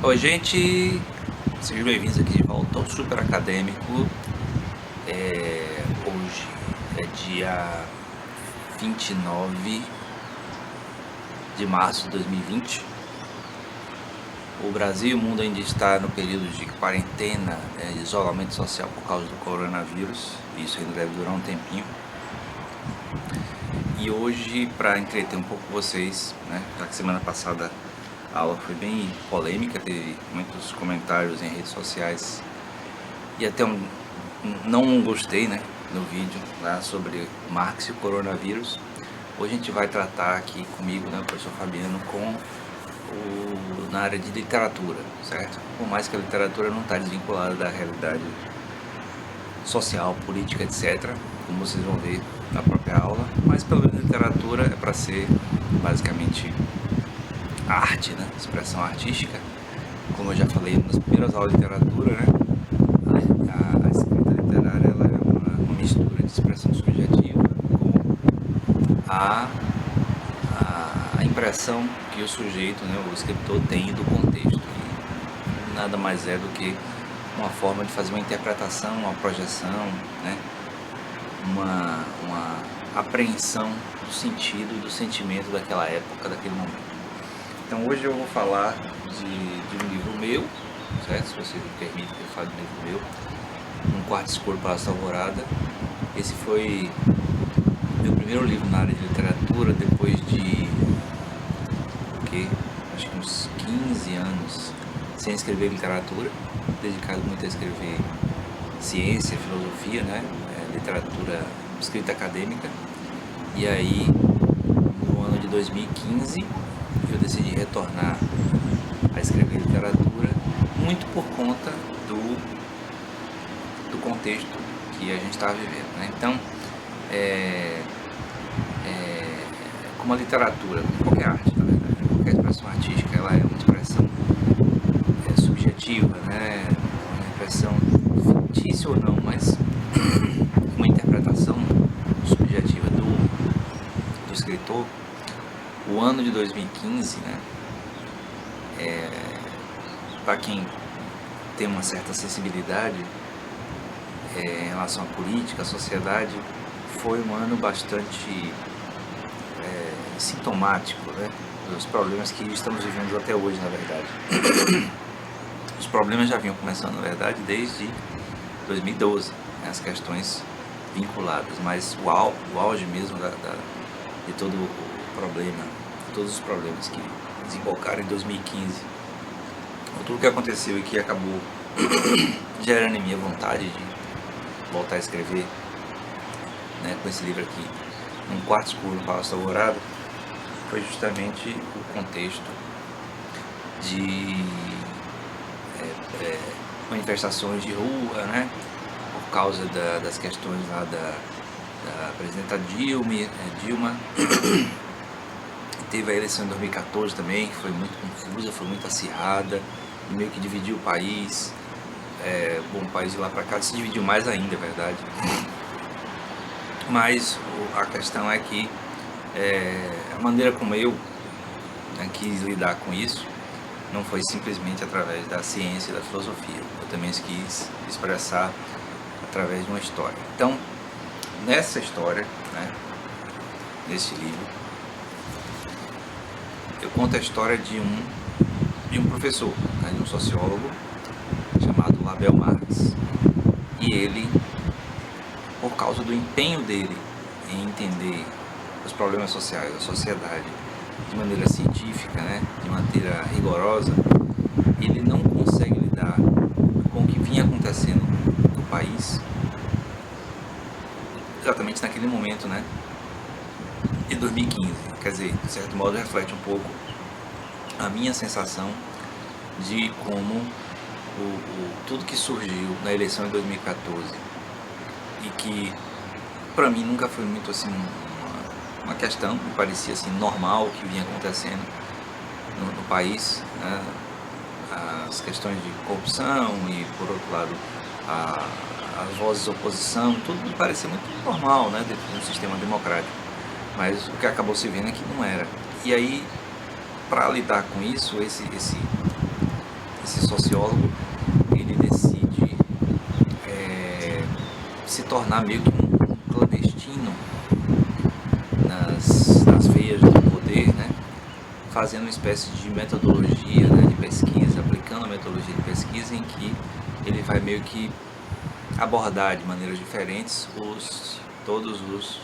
Oi, gente, sejam bem-vindos aqui de volta ao Super Acadêmico. Hoje é dia 29 de março de 2020. O Brasil e o mundo ainda está no período de quarentena, de isolamento social por causa do coronavírus. Isso ainda deve durar um tempinho. E hoje, para entreter um pouco vocês, já que semana passada a aula foi bem polêmica, teve muitos comentários em redes sociais e até não gostei, no vídeo lá sobre Marx e o coronavírus. Hoje a gente vai tratar aqui comigo, o professor Fabiano, na área de literatura, certo? Por mais que a literatura não está desvinculada da realidade social, política, etc., como vocês vão ver na própria aula, mas pelo menos literatura é para ser basicamente arte, expressão artística. Como eu já falei nas primeiras aulas de literatura, a escrita literária ela é uma mistura de expressão subjetiva com a impressão que o sujeito, o escritor, tem do contexto. E nada mais é do que uma forma de fazer uma interpretação, uma projeção, uma apreensão do sentido, do sentimento daquela época, daquele momento. Então hoje eu vou falar de um livro meu, certo? Se você me permite que eu fale de um livro meu, Um Quarto Escuro para a Alvorada. Esse foi meu primeiro livro na área de literatura, depois de acho que uns 15 anos sem escrever literatura, dedicado muito a escrever ciência, filosofia, literatura, escrita acadêmica. E aí, no ano de 2015, eu decidi retornar a escrever literatura, muito por conta do contexto que a gente estava vivendo, Então, como a literatura, qualquer arte, na verdade, qualquer expressão artística, ela é uma expressão subjetiva, uma expressão fictícia ou não, mas uma interpretação subjetiva do escritor. O ano de 2015, para quem tem uma certa sensibilidade em relação à política, à sociedade, foi um ano bastante sintomático, dos problemas que estamos vivendo até hoje, na verdade. Os problemas já vinham começando, na verdade, desde 2012, as questões vinculadas, mas o auge mesmo de todo o problema, todos os problemas que desembocaram em 2015, tudo que aconteceu e que acabou gerando em minha vontade de voltar a escrever, com esse livro aqui, Um Quarto Escuro no Palácio da Alvorada, foi justamente o contexto de manifestações de rua, por causa das questões lá da presidenta Dilma. Teve a eleição em 2014 também, que foi muito confusa, foi muito acirrada, meio que dividiu o país. O país de lá para cá se dividiu mais ainda, é verdade. Mas a questão é que a maneira como eu quis lidar com isso não foi simplesmente através da ciência e da filosofia. Eu também quis expressar através de uma história. Então, nessa história, nesse livro, eu conto a história de um professor, de um sociólogo chamado Label Marx. E ele, por causa do empenho dele em entender os problemas sociais da sociedade de maneira científica, de maneira rigorosa, ele não consegue lidar com o que vinha acontecendo no país exatamente naquele momento, de 2015. Quer dizer, de certo modo reflete um pouco a minha sensação de como tudo que surgiu na eleição de 2014 e que para mim nunca foi muito assim uma questão, me parecia assim normal o que vinha acontecendo no país, as questões de corrupção e, por outro lado, as vozes de oposição, tudo me parecia muito normal, dentro de um sistema democrático. Mas o que acabou se vendo é que não era. E aí, para lidar com isso, esse sociólogo, ele decide se tornar meio que um clandestino nas veias do poder, né? Fazendo uma espécie de metodologia, né, de pesquisa, aplicando a metodologia de pesquisa em que ele vai meio que abordar de maneiras diferentes todos os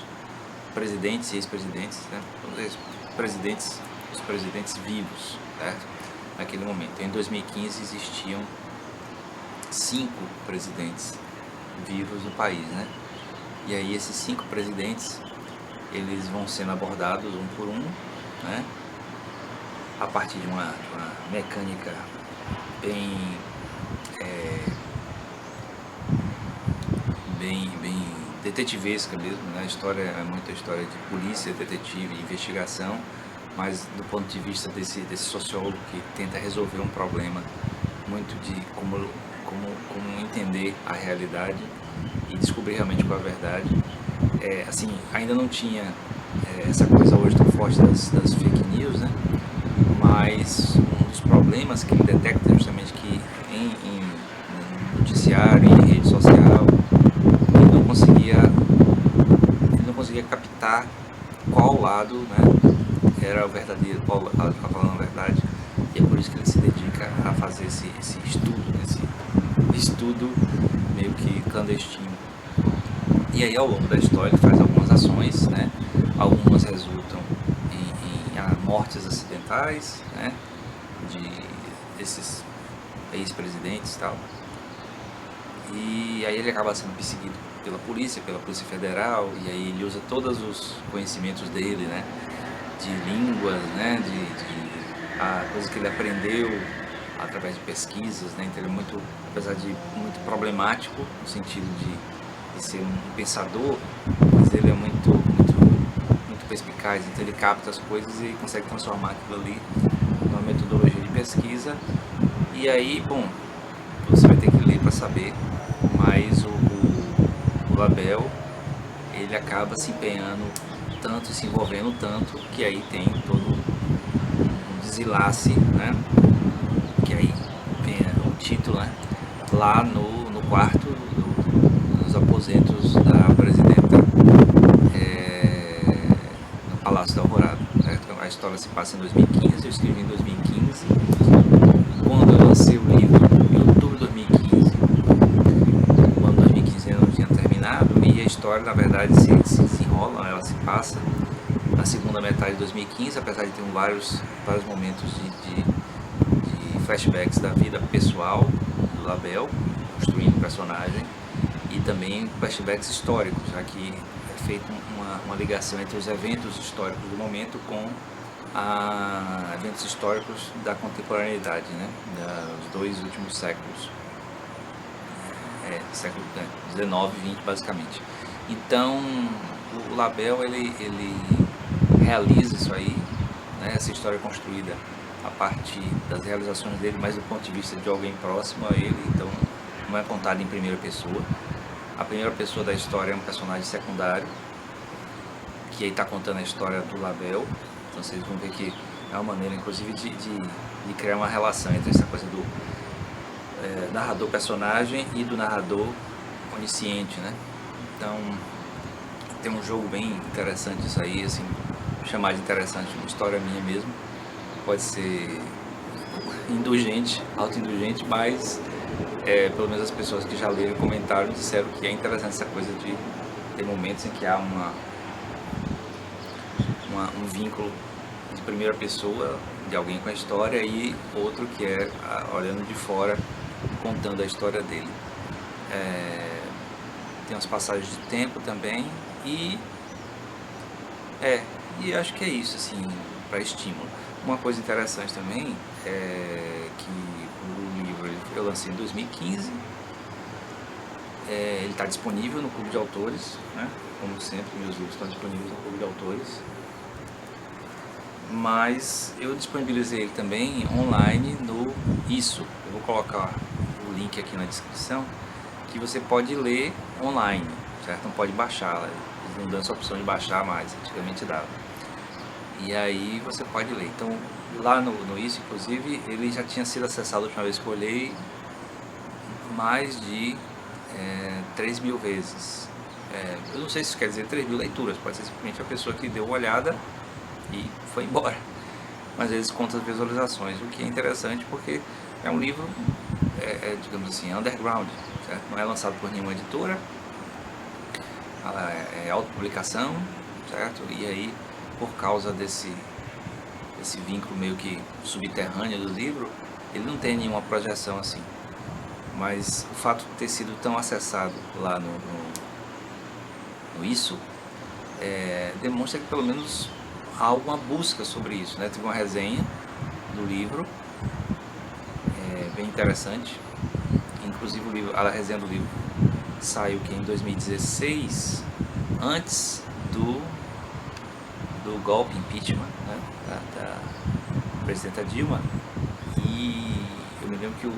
presidentes e ex-presidentes, né, os presidentes vivos, certo? Naquele momento. Em 2015 existiam 5 presidentes vivos no país, né? E aí esses 5 presidentes, eles vão sendo abordados um por um, né? A partir de uma mecânica bem detetivesca mesmo, né? A história é muita história de polícia, detetive, investigação, mas do ponto de vista desse sociólogo que tenta resolver um problema muito de como entender a realidade e descobrir realmente qual é a verdade. Assim, ainda não tinha essa coisa hoje tão forte das fake news, né? Mas um dos problemas que ele detecta é justamente que em noticiário, em rede social, ele não conseguia captar qual lado, né, era o verdadeiro, qual lado estava falando a verdade. E é por isso que ele se dedica a fazer esse estudo meio que clandestino. E aí, ao longo da história, ele faz algumas ações, né? Algumas resultam em mortes acidentais, né? Desses ex-presidentes e tal. E aí ele acaba sendo perseguido pela Polícia Federal, e aí ele usa todos os conhecimentos dele, né? De línguas, né? A coisa que ele aprendeu através de pesquisas, né? Então ele é muito, apesar de muito problemático, no sentido de ser um pensador, mas ele é muito perspicaz, então ele capta as coisas e consegue transformar aquilo ali numa metodologia de pesquisa. E aí, bom, você vai ter que ler para saber, mas o Labelle, ele acaba se empenhando tanto, se envolvendo tanto, que aí tem todo um desenlace, né? Que aí vem o título, né? Lá no quarto dos aposentos da presidenta, no Palácio da Alvorada, certo? Então, a história se passa em 2015, eu escrevi em 2015. Quando eu lancei o livro, em outubro de 2015, quando 2015 ainda não tinha terminado, e a história, na verdade, se desenrola, ela se passa na segunda metade de 2015, apesar de ter vários momentos de flashbacks da vida pessoal do Labelle, construindo o personagem, e também flashbacks históricos, já que é feita uma ligação entre os eventos históricos do momento com eventos históricos da contemporaneidade, né? Dos 2 últimos séculos, século XIX e XX basicamente. Então o Labelle ele realiza isso aí, né? Essa história é construída a partir das realizações dele, mas do ponto de vista de alguém próximo a ele, então não é contada em primeira pessoa. A primeira pessoa da história é um personagem secundário, que aí está contando a história do Labelle. Então vocês vão ver que é uma maneira, inclusive, de criar uma relação entre essa coisa do narrador-personagem e do narrador onisciente, né? Então tem um jogo bem interessante isso aí, assim, chamar de interessante, uma história minha mesmo. Pode ser indulgente, autoindulgente, mas pelo menos as pessoas que já leram e comentaram disseram que é interessante essa coisa de ter momentos em que há um vínculo de primeira pessoa de alguém com a história e outro que é olhando de fora, contando a história dele. Tem umas passagens de tempo também e acho que é isso, assim, para estímulo. Uma coisa interessante também é que o livro eu lancei em 2015, ele está disponível no Clube de Autores, né? Como sempre, meus livros estão disponíveis no Clube de Autores, mas eu disponibilizei ele também online no Isso. Eu vou colocar o link aqui na descrição, que você pode ler online, certo? Não pode baixar, eles não dão essa opção de baixar mais, antigamente dava. E aí você pode ler. Então, lá no Isso, inclusive, ele já tinha sido acessado a última vez que eu olhei mais de 3 mil vezes. Eu não sei se isso quer dizer 3 mil leituras, pode ser simplesmente a pessoa que deu uma olhada e foi embora. Mas eles contam as visualizações, o que é interessante porque é um livro, digamos assim, underground, certo? Não é lançado por nenhuma editora, ela é autopublicação, certo? E aí, por causa desse vínculo meio que subterrâneo do livro, ele não tem nenhuma projeção assim. Mas o fato de ter sido tão acessado lá no Isso, demonstra que pelo menos há alguma busca sobre isso, né? Teve uma resenha do livro, bem interessante. Inclusive a resenha do livro saiu que em 2016, antes do golpe impeachment, né, da presidenta Dilma. E eu me lembro que o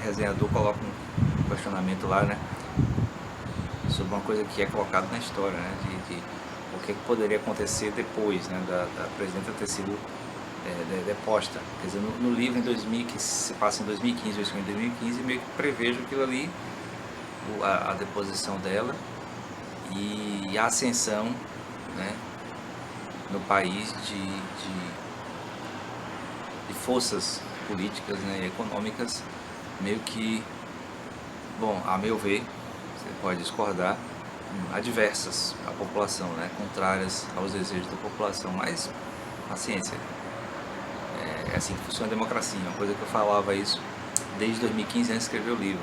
resenhador coloca um questionamento lá, né, sobre uma coisa que é colocada na história, né, de o que poderia acontecer depois, né, da presidenta ter sido deposta. Quer dizer, no livro que se passa em 2015, eu escrevi em 2015, meio que prevejo aquilo ali, a deposição dela e a ascensão, né, no país de forças políticas, né, e econômicas, meio que, bom, a meu ver, você pode discordar, adversas à população, né, contrárias aos desejos da população, mas paciência, é assim que funciona a democracia, uma coisa que eu falava isso desde 2015 antes de escrever o livro.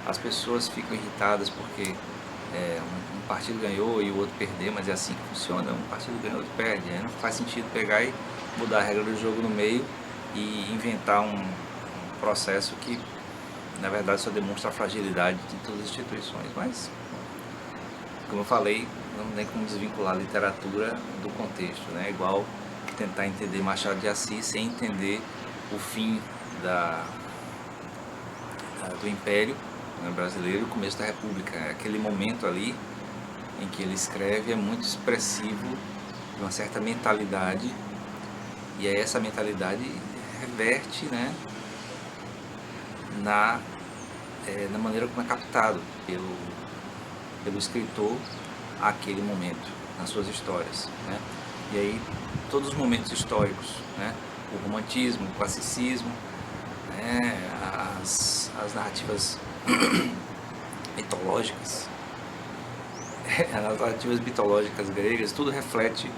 As pessoas ficam irritadas porque um partido ganhou e o outro perdeu, mas é assim que funciona, um partido ganha e o outro perde. Não faz sentido pegar e mudar a regra do jogo no meio e inventar um processo que, na verdade, só demonstra a fragilidade de todas as instituições. Mas, como eu falei, não tem como desvincular a literatura do contexto, né? Igual tentar entender Machado de Assis sem entender o fim do Império, né, brasileiro e o começo da República. Aquele momento ali em que ele escreve é muito expressivo de uma certa mentalidade, e aí essa mentalidade reverte, né, na maneira como é captado pelo escritor aquele momento, nas suas histórias, né? E aí todos os momentos históricos, né, o romantismo, o classicismo, né, as narrativas mitológicas, as narrativas mitológicas gregas, tudo reflete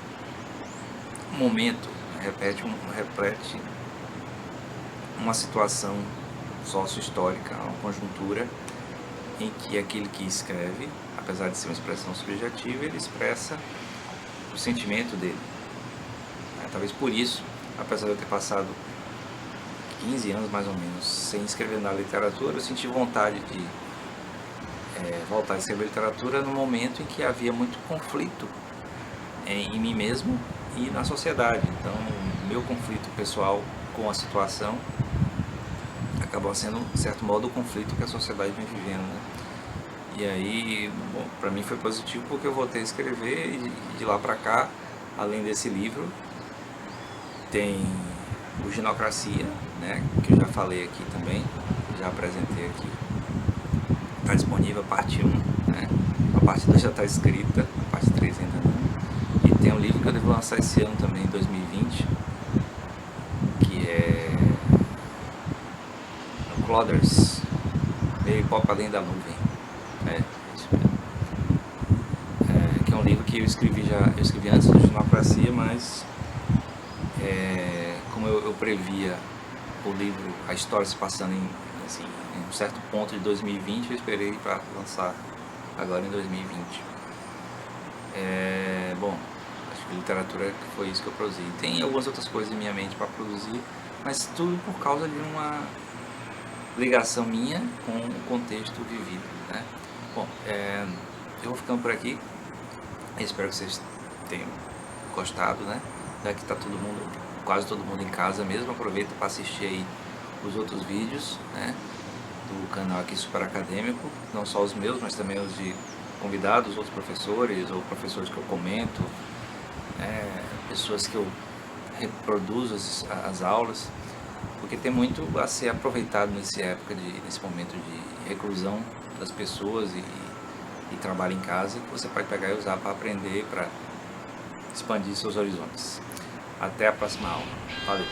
um momento, reflete uma situação sócio-histórica, uma conjuntura em que aquele que escreve, apesar de ser uma expressão subjetiva, ele expressa o sentimento dele. Talvez por isso, apesar de eu ter passado 15 anos mais ou menos sem escrever na literatura, eu senti vontade de voltar a escrever literatura no momento em que havia muito conflito em mim mesmo e na sociedade. Então, o meu conflito pessoal com a situação acabou sendo, de certo modo, o conflito que a sociedade vem vivendo, né? E aí, bom, para mim foi positivo porque eu voltei a escrever e de lá para cá, além desse livro, tem o Ginocracia, né, que eu já falei aqui também, já apresentei aqui. Está disponível a parte 1, né? A parte 2 já está escrita, a parte 3 ainda não. E tem um livro que eu devo lançar esse ano também, em 2020, que é Clodders, Meio Pop Além da Nuvem. Isso mesmo. Que é um livro que eu escrevi antes do Ginocracia, mas como eu previa o livro, a história se passando em um certo ponto de 2020, eu esperei para lançar agora em 2020. Bom, acho que literatura foi isso que eu produzi. Tem algumas outras coisas em minha mente para produzir, mas tudo por causa de uma ligação minha com o contexto vivido, né? Bom, eu vou ficando por aqui. Espero que vocês tenham gostado, né? Já que está quase todo mundo em casa mesmo, aproveita para assistir aí os outros vídeos, né, do canal aqui Super Acadêmico, não só os meus, mas também os de convidados, outros professores ou professores que eu comento, pessoas que eu reproduzo as aulas, porque tem muito a ser aproveitado nesse momento de reclusão das pessoas e trabalho em casa, que você pode pegar e usar para aprender, para expandir seus horizontes. Até a próxima aula. Valeu!